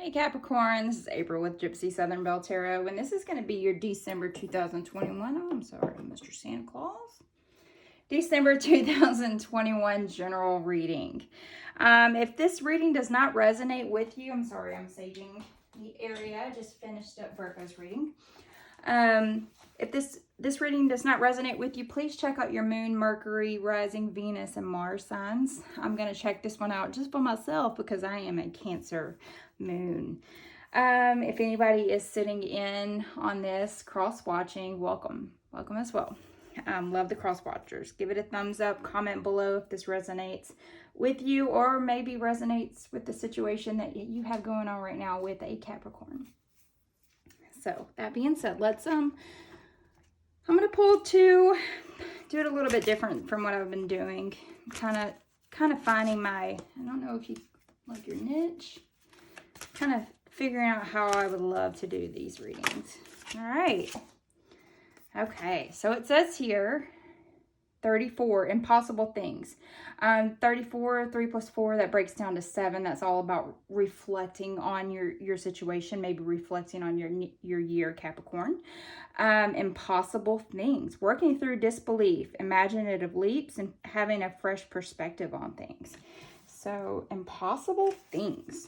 Hey Capricorn, this is April with Gypsy Southern Belle Tarot, and this is going to be your December 2021. Oh, I'm sorry, Mr. Santa Claus. December 2021 general reading. If this reading does not resonate with you, I'm sorry, I'm saging the area. I just finished up Virgo's reading. If this reading does not resonate with you, please check out your Moon, Mercury, Rising, Venus, and Mars signs. I'm going to check this one out just for myself because I am a Cancer Moon. If anybody is sitting in on this cross-watching, welcome as well. Love the cross-watchers. Give it a thumbs up. Comment below if this resonates with you or maybe resonates with the situation that you have going on right now with a Capricorn. So that being said, I'm going to pull two, do it a little bit different from what I've been doing. Kind of finding I don't know if you like your niche, kind of figuring out how I would love to do these readings. All right. Okay, so it says here, 34, impossible things. 34, 3 plus 4, that breaks down to 7. That's all about reflecting on your situation, maybe reflecting on your year, Capricorn. Impossible things, working through disbelief, imaginative leaps, and having a fresh perspective on things. So, impossible things.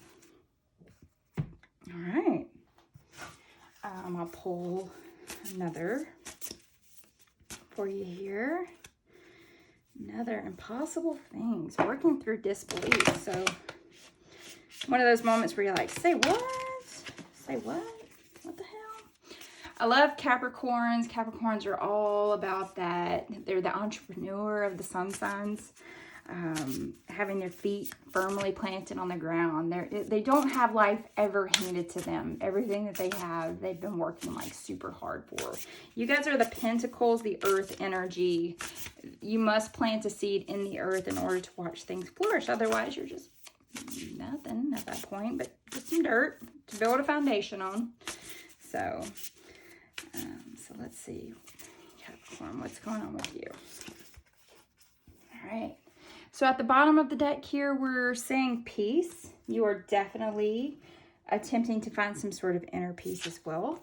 All right. I'll pull another for you here. Another impossible things, working through disbelief. So one of those moments where you're like, say what? Say what? What the hell? I love Capricorns. Capricorns are all about that. They're the entrepreneur of the sun signs. Having their feet firmly planted on the ground. They don't have life ever handed to them. Everything that they have, they've been working like super hard for. You guys are the pentacles, the earth energy. You must plant a seed in the earth in order to watch things flourish. Otherwise, you're just nothing at that point, but just some dirt to build a foundation on. So let's see, Capricorn, what's going on with you? All right. So at the bottom of the deck here, we're saying peace. You are definitely attempting to find some sort of inner peace as well.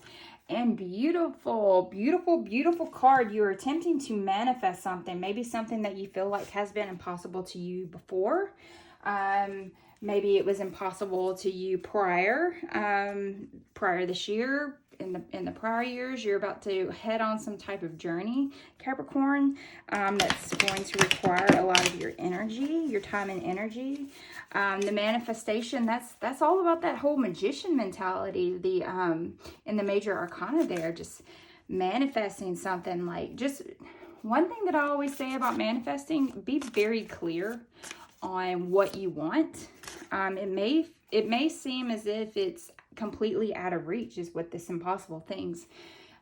And beautiful, beautiful, beautiful card. You're attempting to manifest something. Maybe something that you feel like has been impossible to you before. Maybe it was impossible to you prior this year. In the prior years, you're about to head on some type of journey, Capricorn, that's going to require a lot of your energy, your time and energy. The manifestation, that's all about that whole magician mentality. In the major arcana there, just manifesting something. Like, just one thing that I always say about manifesting: be very clear on what you want. It may seem as if it's completely out of reach, is what this impossible things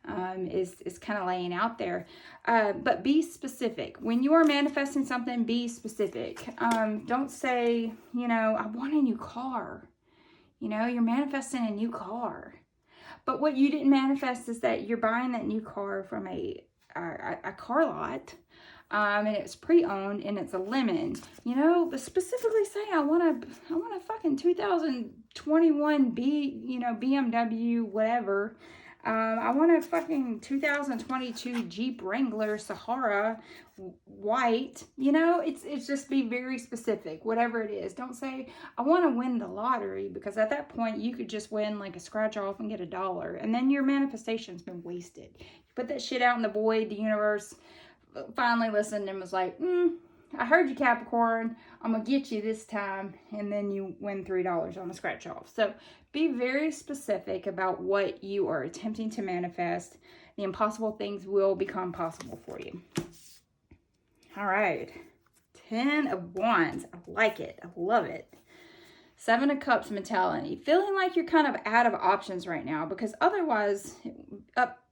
is kind of laying out there. But be specific. When you are manifesting something, be specific. Don't say, I want a new car. You're manifesting a new car. But what you didn't manifest is that you're buying that new car from a car lot. And it's pre-owned and it's a lemon, but specifically say, I want a fucking 2021 BMW, whatever. I want a fucking 2022 Jeep Wrangler Sahara white. It's just be very specific, whatever it is. Don't say, I want to win the lottery, because at that point you could just win like a scratch off and get $1. And then your manifestation's been wasted. You put that shit out in the void, the universe finally listened and was like, I heard you, Capricorn. I'm going to get you this time. And then you win $3 on a scratch off. So be very specific about what you are attempting to manifest. The impossible things will become possible for you. All right. 10 of Wands. I like it. I love it. 7 of Cups mentality. Feeling like you're kind of out of options right now, because otherwise,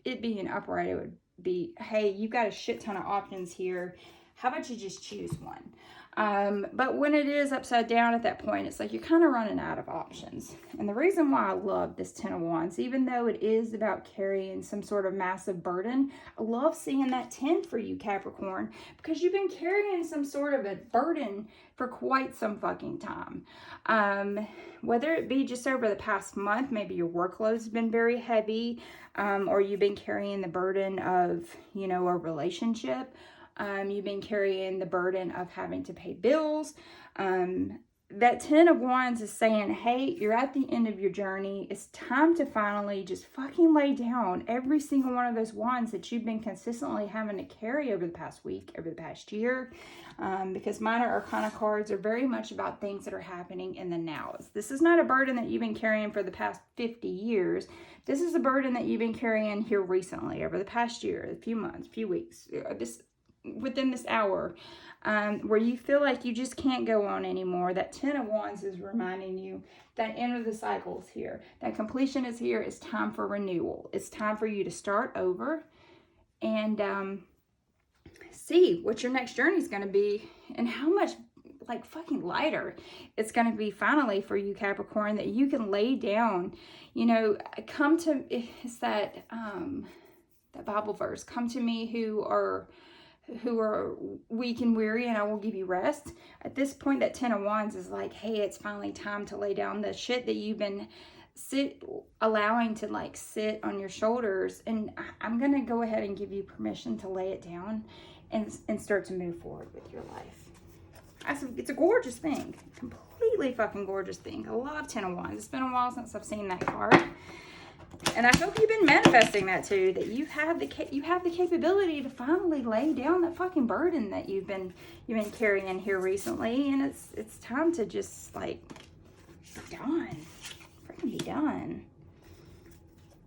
it being upright, it would be, hey, you've got a shit ton of options here. How about you just choose one? But when it is upside down at that point, it's like you're kind of running out of options. And the reason why I love this Ten of Wands, even though it is about carrying some sort of massive burden, I love seeing that 10 for you, Capricorn, because you've been carrying some sort of a burden for quite some fucking time. Whether it be just over the past month, maybe your workload's been very heavy, or you've been carrying the burden of, you know, a relationship. You've been carrying the burden of having to pay bills. That 10 of Wands is saying, hey, you're at the end of your journey. It's time to finally just fucking lay down every single one of those wands that you've been consistently having to carry over the past week, over the past year. Because minor arcana cards are very much about things that are happening in the now. This is not a burden that you've been carrying for the past 50 years. This is a burden that you've been carrying here recently, over the past year, a few months, few weeks, within this hour, where you feel like you just can't go on anymore. That 10 of Wands is reminding you that end of the cycle is here. That completion is here. It's time for renewal. It's time for you to start over and see what your next journey is going to be and how much like fucking lighter it's going to be finally for you, Capricorn, that you can lay down, you know, it's that Bible verse, come to me who are weak and weary, and I will give you rest. At this point, that 10 of Wands is like, hey, it's finally time to lay down the shit that you've been allowing to like sit on your shoulders, and I'm gonna go ahead and give you permission to lay it down and start to move forward with your life. It's a gorgeous thing, completely fucking gorgeous thing. I love 10 of Wands. It's been a while since I've seen that card. And I hope you've been manifesting that too, that you have the capability to finally lay down that fucking burden that you've been carrying here recently, and it's time to just like freaking be done.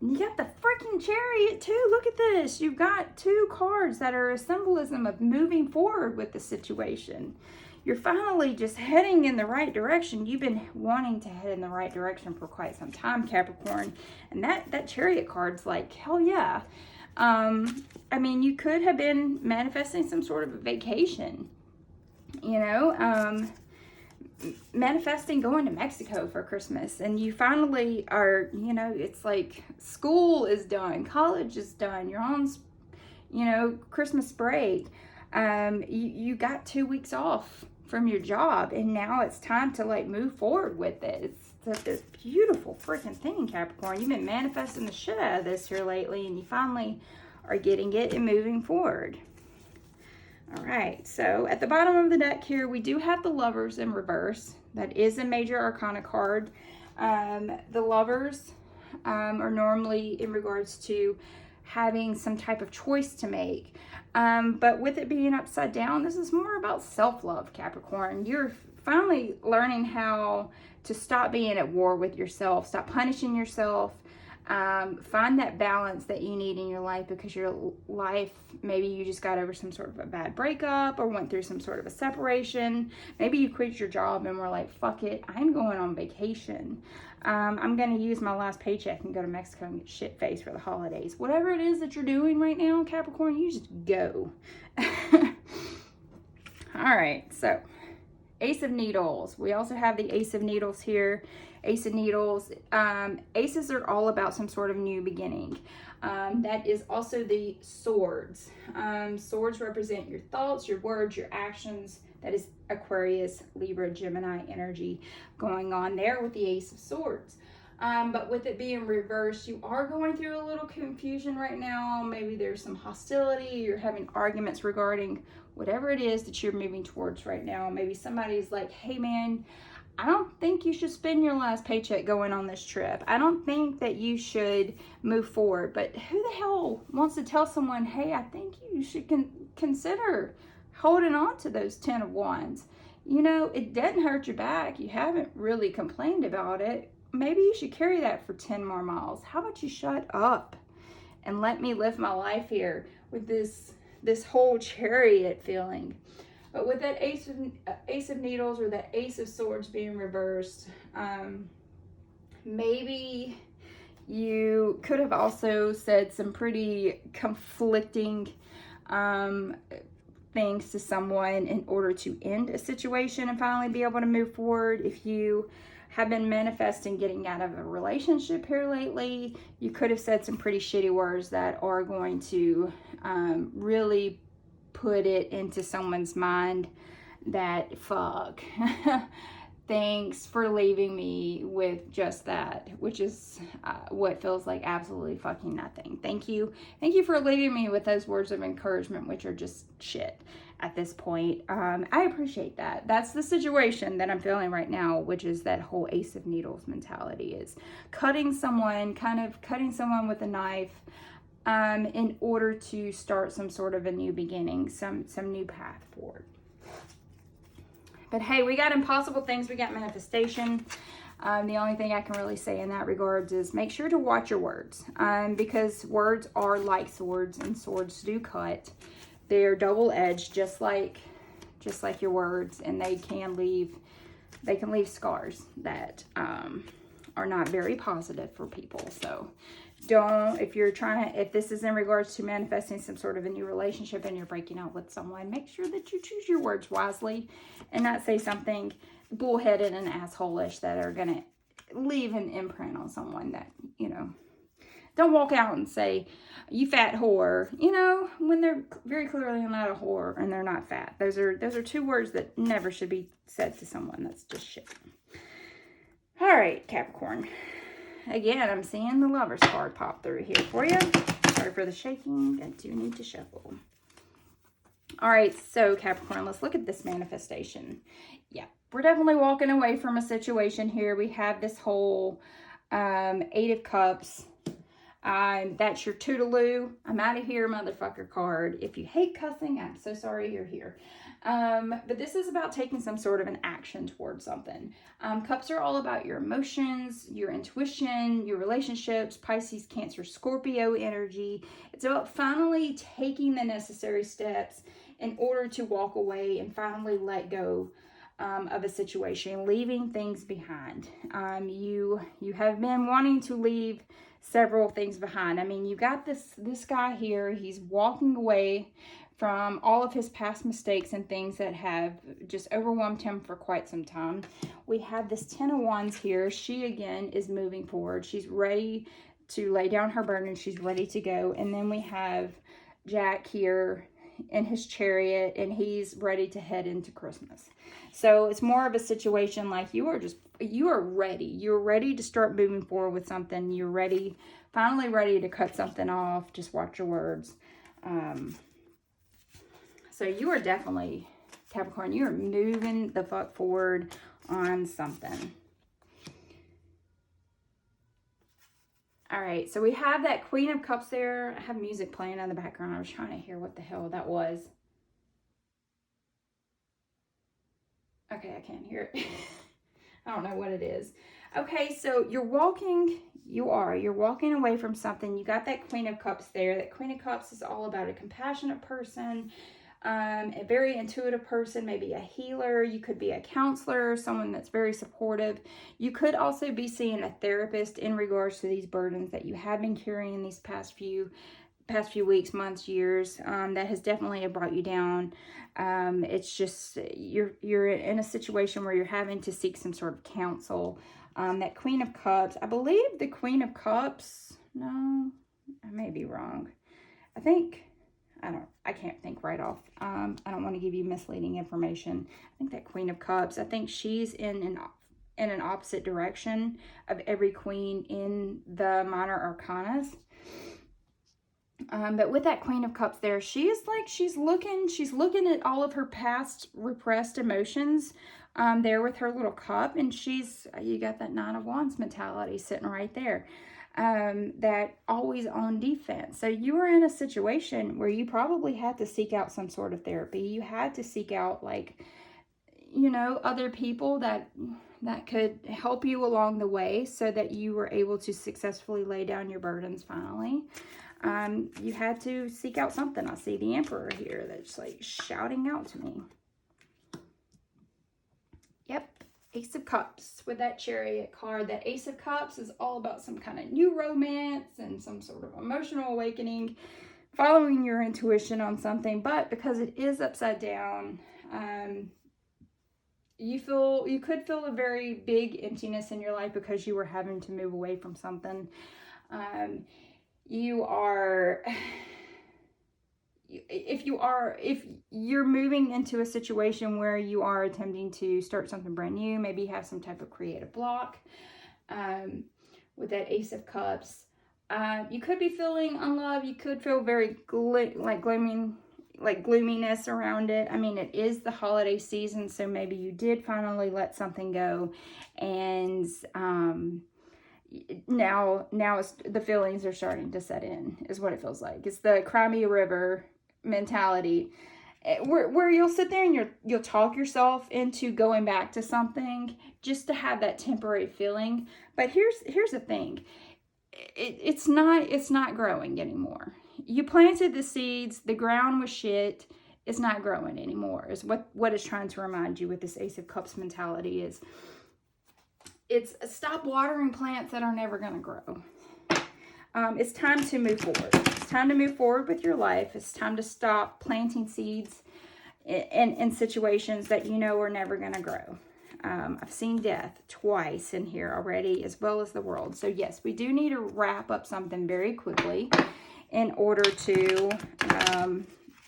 And you got the freaking Chariot too. Look at this. You've got two cards that are a symbolism of moving forward with the situation. You're finally just heading in the right direction. You've been wanting to head in the right direction for quite some time, Capricorn. And that Chariot card's like, hell yeah. I mean, you could have been manifesting some sort of a vacation, you know, manifesting going to Mexico for Christmas. And you finally are, you know, it's like school is done, college is done, you're on, you know, Christmas break. You got 2 weeks off from your job, and now it's time to like move forward with it. It's this beautiful freaking thing, Capricorn. You've been manifesting the shit out of this here lately, and you finally are getting it and moving forward. All right, so at the bottom of the deck here, we do have the Lovers in reverse. That is a major arcana card. The Lovers are normally in regards to having some type of choice to make. But with it being upside down, this is more about self-love, Capricorn. You're finally learning how to stop being at war with yourself, stop punishing yourself, find that balance that you need in your life, because your life, maybe you just got over some sort of a bad breakup or went through some sort of a separation. Maybe you quit your job and were like, fuck it, I'm going on vacation. I'm going to use my last paycheck and go to Mexico and get shit-faced for the holidays. Whatever it is that you're doing right now, Capricorn, you just go. All right, so Ace of Needles. We also have the Ace of Needles here. Ace of Needles. Aces are all about some sort of new beginning. That is also the Swords. Swords represent your thoughts, your words, your actions. That is Aquarius, Libra, Gemini energy going on there with the Ace of Swords. But with it being reversed, you are going through a little confusion right now. Maybe there's some hostility. You're having arguments regarding whatever it is that you're moving towards right now. Maybe somebody's like, hey man, I don't think you should spend your last paycheck going on this trip. I don't think that you should move forward. But who the hell wants to tell someone, hey, I think you should consider holding on to those 10 of Wands. You know, it doesn't hurt your back. You haven't really complained about it. Maybe you should carry that for 10 more miles. How about you shut up and let me live my life here with this whole Chariot feeling. But with that Ace of Needles or that Ace of Swords being reversed, maybe you could have also said some pretty conflicting things to someone in order to end a situation and finally be able to move forward. If you have been manifesting getting out of a relationship here lately, you could have said some pretty shitty words that are going to really put it into someone's mind that, fuck, thanks for leaving me with just that, which is what feels like absolutely fucking nothing. Thank you for leaving me with those words of encouragement, which are just shit at this point. I appreciate that. That's the situation that I'm feeling right now, which is that whole Ace of Needles mentality, is cutting someone with a knife in order to start some sort of a new beginning, some new path forward. But hey, we got impossible things. We got manifestation. The only thing I can really say in that regards is make sure to watch your words, because words are like swords, and swords do cut. They're double-edged, just like your words, and they can leave scars that are not very positive for people. So if this is in regards to manifesting some sort of a new relationship and you're breaking out with someone, make sure that you choose your words wisely and not say something bullheaded and asshole-ish that are going to leave an imprint on someone that, don't walk out and say, you fat whore, when they're very clearly not a whore and they're not fat. Those are two words that never should be said to someone. That's just shit. All right, Capricorn. Again, I'm seeing the Lovers card pop through here for you. Sorry for the shaking. I do need to shuffle. All right, so Capricorn, let's look at this manifestation. Yeah, we're definitely walking away from a situation here. We have this whole Eight of Cups. That's your toodaloo. I'm out of here, motherfucker card. If you hate cussing, I'm so sorry you're here. But this is about taking some sort of an action towards something. Cups are all about your emotions, your intuition, your relationships, Pisces, Cancer, Scorpio energy. It's about finally taking the necessary steps in order to walk away and finally let go of a situation, leaving things behind. You have been wanting to leave several things behind. I mean, you got this guy here. He's walking away from all of his past mistakes and things that have just overwhelmed him for quite some time. We have this Ten of Wands here. She, again, is moving forward. She's ready to lay down her burden. She's ready to go. And then we have Jack here in his chariot, and he's ready to head into Christmas. So it's more of a situation like you are ready. You're ready to start moving forward with something. You're finally ready to cut something off. Just watch your words. So you are definitely, Capricorn, you are moving the fuck forward on something. All right, so we have that Queen of Cups there. I have music playing in the background. I was trying to hear what the hell that was. Okay, I can't hear it. I don't know what it is. Okay, so you're walking away from something. You got that Queen of Cups there. That Queen of Cups is all about a compassionate person, a very intuitive person, maybe a healer. You could be a counselor, someone that's very supportive. You could also be seeing a therapist in regards to these burdens that you have been carrying in these past few weeks, months, years. That has definitely brought you down. It's just you're in a situation where you're having to seek some sort of counsel. That Queen of Cups, I believe the Queen of Cups, no, I may be wrong. I can't think right off. I don't want to give you misleading information. I think that Queen of Cups, I think she's in an opposite direction of every queen in the minor arcanas. But with that Queen of Cups there, she's looking at all of her past repressed emotions there with her little cup, and you got that Nine of Wands mentality sitting right there. That always on defense. So you were in a situation where you probably had to seek out some sort of therapy. You had to seek out other people that could help you along the way so that you were able to successfully lay down your burdens finally. You had to seek out something. I see the Emperor here that's shouting out to me. Yep. Ace of Cups with that Chariot card. That Ace of Cups is all about some kind of new romance and some sort of emotional awakening. following your intuition on something, but because it is upside down, you could feel a very big emptiness in your life because you were having to move away from something. If you're moving into a situation where you are attempting to start something brand new, maybe you have some type of creative block, with that Ace of Cups, you could be feeling unloved. You could feel very gloominess around it. I mean, it is the holiday season, so maybe you did finally let something go, and now the feelings are starting to set in, is what it feels like. It's the Cry Me a River mentality, where you'll sit there and you'll talk yourself into going back to something just to have that temporary feeling. But here's the thing. It's not growing anymore. You planted the seeds, the ground was shit, it's not growing anymore, is what it's trying to remind you with this Ace of Cups mentality. It's stop watering plants that are never going to grow. It's time to move forward. It's time to move forward with your life. It's time to stop planting seeds in situations that you know are never going to grow. I've seen death twice in here already, as well as the world. So yes, we do need to wrap up something very quickly in order to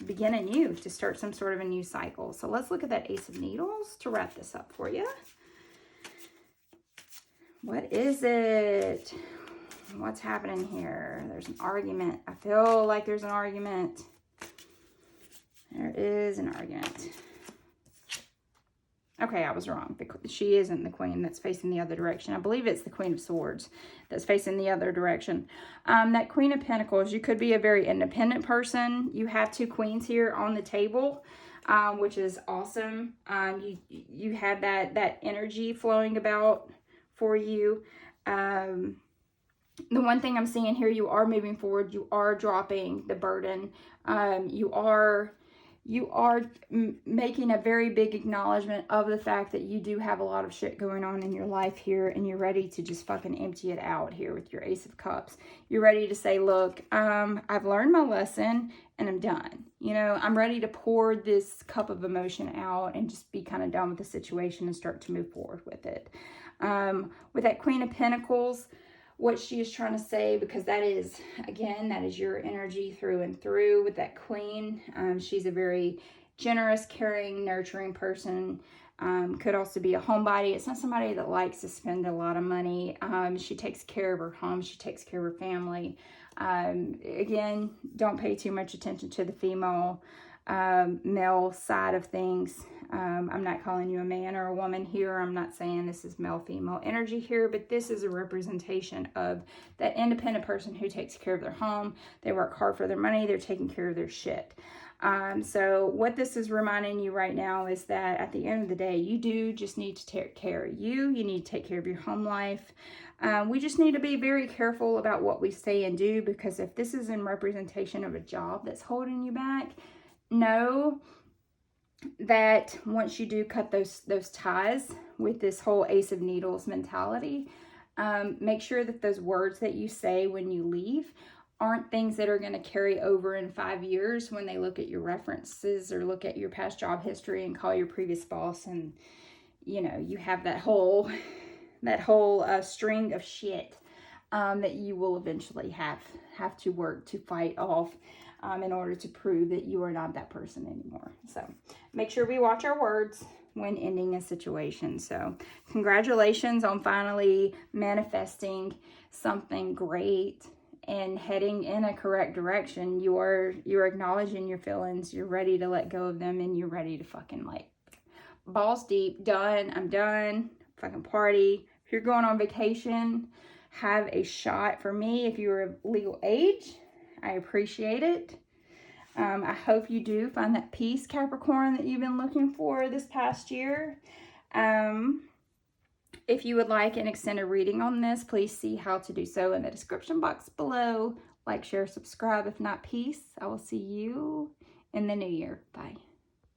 begin anew, to start some sort of a new cycle. So let's look at that Ace of Needles to wrap this up for you. What is it? What's happening here? There's an argument. I feel like there's an argument. There is an argument. Okay, I was wrong. She isn't the Queen that's facing the other direction. I believe it's the Queen of Swords that's facing the other direction. That Queen of Pentacles, you could be a very independent person. You have two queens here on the table, which is awesome. You have that energy flowing about for you. The one thing I'm seeing here, you are moving forward. You are dropping the burden. You are making a very big acknowledgement of the fact that you do have a lot of shit going on in your life here, and you're ready to just fucking empty it out here with your Ace of Cups. You're ready to say, look, I've learned my lesson and I'm done. You know, I'm ready to pour this cup of emotion out and just be kind of done with the situation and start to move forward with it. With that Queen of Pentacles, what she is trying to say, because that is, again, that is your energy through and through with that Queen. She's a very generous, caring, nurturing person. Could also be a homebody. It's not somebody that likes to spend a lot of money. She takes care of her home. She takes care of her family. Again, don't pay too much attention to the female, male side of things. I'm not calling you a man or a woman here. I'm not saying this is male-female energy here, but this is a representation of that independent person who takes care of their home. They work hard for their money. They're taking care of their shit. So what this is reminding you right now is that at the end of the day, you do just need to take care of you. You need to take care of your home life. We just need to be very careful about what we say and do, because if this is in representation of a job that's holding you back, know that once you do cut those ties with this whole Ace of Needles mentality, make sure that those words that you say when you leave aren't things that are going to carry over in 5 years when they look at your references or look at your past job history and call your previous boss, and you know, you have that whole string of shit that you will eventually have to work to fight off in order to prove that you are not that person anymore. So make sure we watch our words when ending a situation. So congratulations on finally manifesting something great and heading in a correct direction. You're acknowledging your feelings. You're ready to let go of them, and you're ready to fucking, like, balls deep, done. I'm done. Fucking party. If you're going on vacation, have a shot. For me, if you're of legal age, I appreciate it. I hope you do find that peace, Capricorn, that you've been looking for this past year. If you would like an extended reading on this, please see how to do so in the description box below. Like, share, subscribe. If not, peace. I will see you in the new year. Bye.